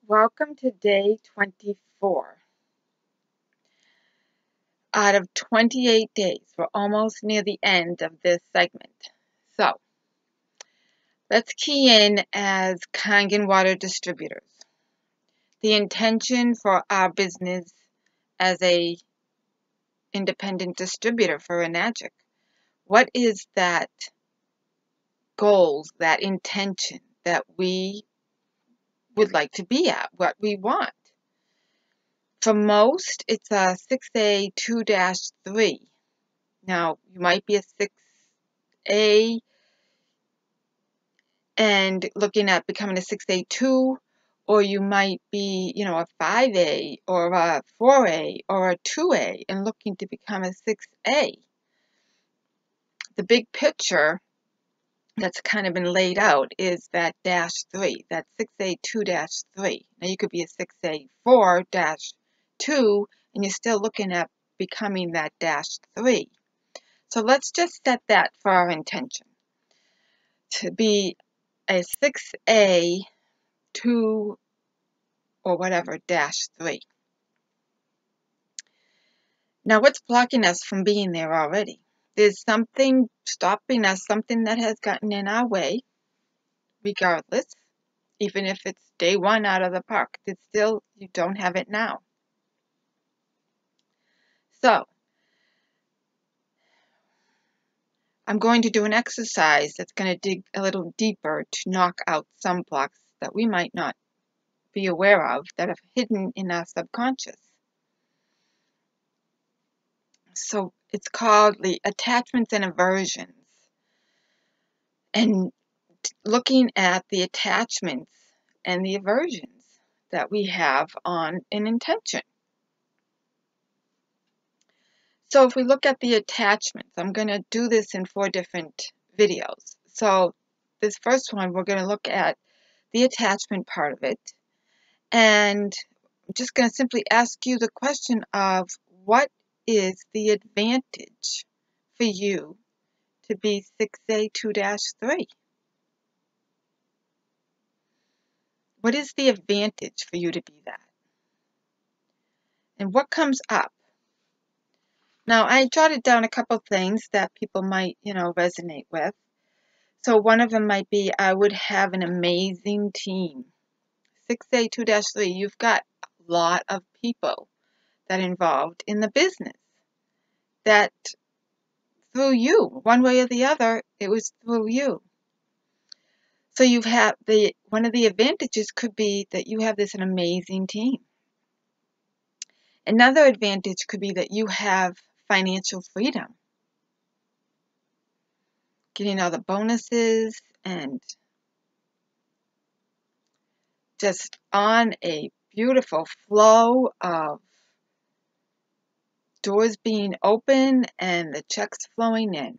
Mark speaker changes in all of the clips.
Speaker 1: Welcome to day 24 out of 28 days. We're almost near the end of this segment. So, let's key in as Kangen water distributors. The intention for our business as a independent distributor for Enagic. What is that goals, that intention that we would like to be at, what we want? For most, it's a 6A2-3. Now, you might be a 6A and looking at becoming a 6A2, or you might be, a 5A or a 4A or a 2A and looking to become a 6A. The big picture that's kind of been laid out is that -3, that 6A2-3. Now, you could be a 6A4-2, and you're still looking at becoming that -3. So let's just set that for our intention, to be a 6A2 or whatever -3. Now, what's blocking us from being there already? There's something stopping us, something that has gotten in our way, regardless, even if it's day one out of the park. It's still, you don't have it now. So, I'm going to do an exercise that's going to dig a little deeper to knock out some blocks that we might not be aware of that are hidden in our subconscious. So it's called the attachments and aversions. And looking at the attachments and the aversions that we have on an intention. So if we look at the attachments, I'm going to do this in 4 different videos. So this first one, we're going to look at the attachment part of it. And I'm just going to simply ask you the question of what is the advantage for you to be 6A2-3? What is the advantage for you to be that? And what comes up? Now, I jotted down a couple things that people might, resonate with. So one of them might be, I would have an amazing team. 6A2-3, you've got a lot of people that are involved in the business. That through you, one way or the other, it was through you. So you've had one of the advantages could be that you have an amazing team. Another advantage could be that you have financial freedom. Getting all the bonuses and just on a beautiful flow of doors being open and the checks flowing in.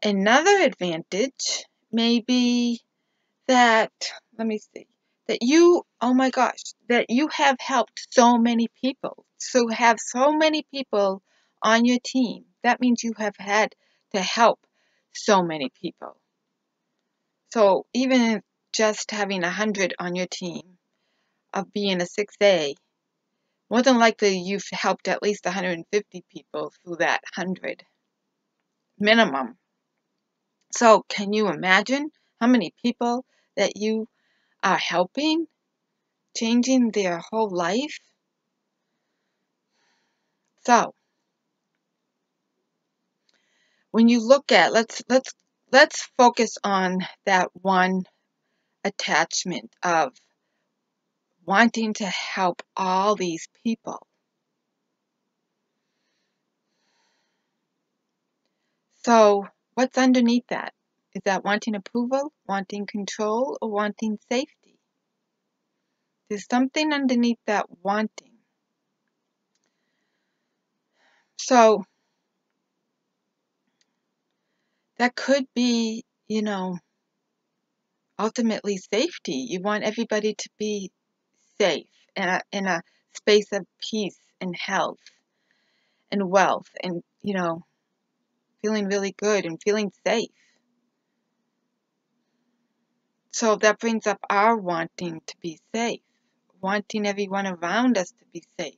Speaker 1: Another advantage may be that, that you, oh my gosh, that you have helped so many people. So have so many people on your team. That means you have had to help so many people. So even just having 100 on your team of being a 6A, more than likely you've helped at least 150 people through that 100 minimum. So can you imagine how many people that you are helping, changing their whole life? So when you look at, let's focus on that one attachment of wanting to help all these people. So what's underneath that? Is that wanting approval, wanting control, or wanting safety? There's something underneath that wanting. So that could be, ultimately safety. You want everybody to be safe in a space of peace and health and wealth and, feeling really good and feeling safe. So that brings up our wanting to be safe, wanting everyone around us to be safe,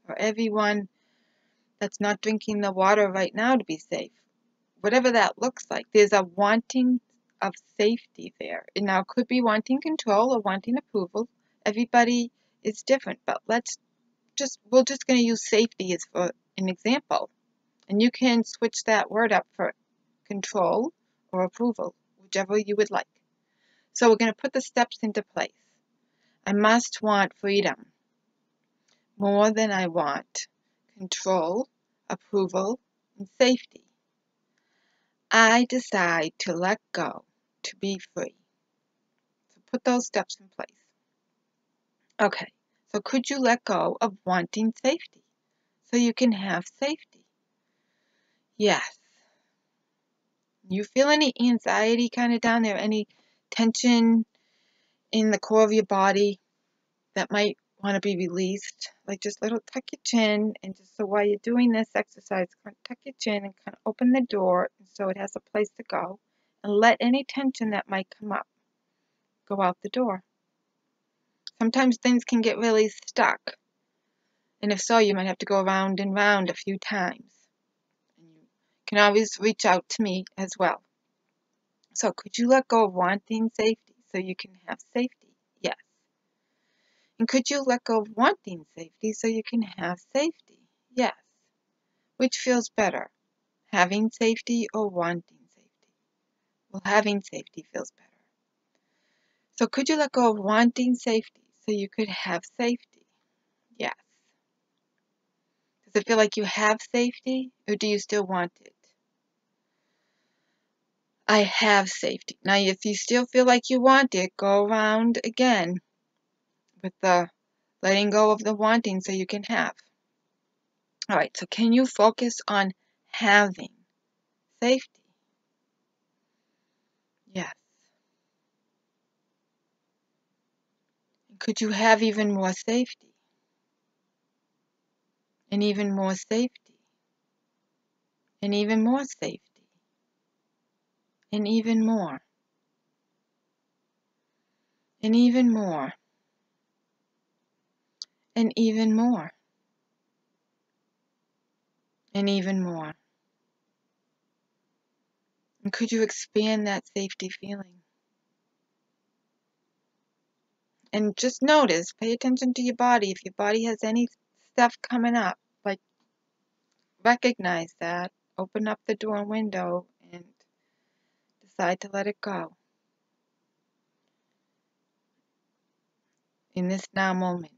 Speaker 1: or everyone that's not drinking the water right now to be safe. Whatever that looks like, there's a wanting of safety there. And now it could be wanting control or wanting approval. Everybody is different, but we're just going to use safety as for an example. And you can switch that word up for control or approval, whichever you would like. So we're going to put the steps into place. I must want freedom more than I want control, approval, and safety. I decide to let go to be free. So put those steps in place. Okay, so could you let go of wanting safety so you can have safety? Yes. You feel any anxiety kind of down there, any tension in the core of your body that might want to be released? Like just little tuck your chin, and just so while you're doing this exercise, tuck your chin and kind of open the door so it has a place to go, and let any tension that might come up go out the door. Sometimes things can get really stuck, and if so, you might have to go around and round a few times. And you can always reach out to me as well. So could you let go of wanting safety so you can have safety? Yes. And could you let go of wanting safety so you can have safety? Yes. Which feels better, having safety or wanting safety? Well, having safety feels better. So could you let go of wanting safety so you could have safety? Yes. Does it feel like you have safety, or do you still want it? I have safety. Now, if you still feel like you want it, go around again with the letting go of the wanting so you can have. All right, so can you focus on having safety? Yes. And could you have even more safety? And even more safety? And even more safety? And even more? And even more? And even more? And even more? And could you expand that safety feeling? And just notice, pay attention to your body. If your body has any stuff coming up, like recognize that, open up the door and window, and decide to let it go in this now moment.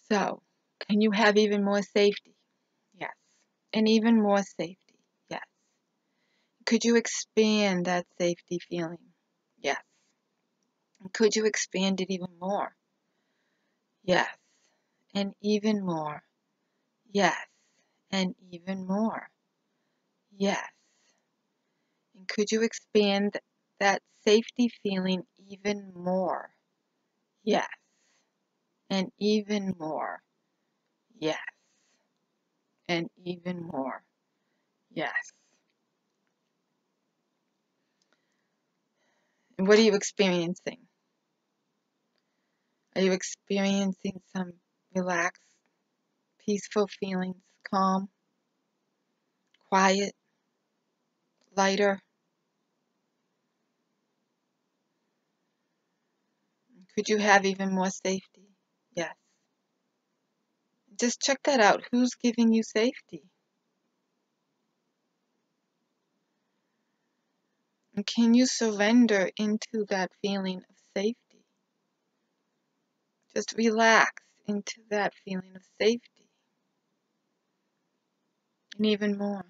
Speaker 1: So, can you have even more safety? Yes. And even more safety? Yes. Could you expand that safety feeling? Yes. And could you expand it even more? Yes. And even more? Yes. And even more? Yes. And could you expand that safety feeling even more? Yes. And even more? Yes. And even more? Yes. And what are you experiencing? Are you experiencing some relaxed, peaceful feelings, calm, quiet, lighter? Could you have even more safety? Yes. Just check that out. Who's giving you safety? And can you surrender into that feeling of safety? Just relax into that feeling of safety. And even more.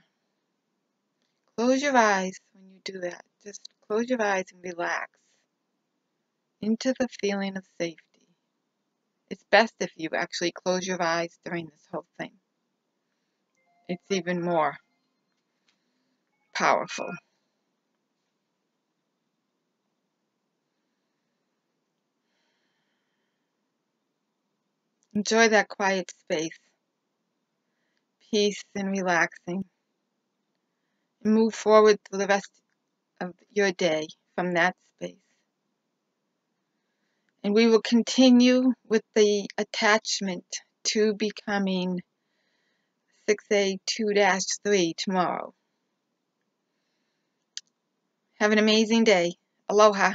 Speaker 1: Close your eyes when you do that. Just close your eyes and relax into the feeling of safety. It's best if you actually close your eyes during this whole thing. It's even more powerful. Enjoy that quiet space, peace and relaxing. And move forward through the rest of your day from that space. And we will continue with the attachment to becoming 6A2-3 tomorrow. Have an amazing day. Aloha.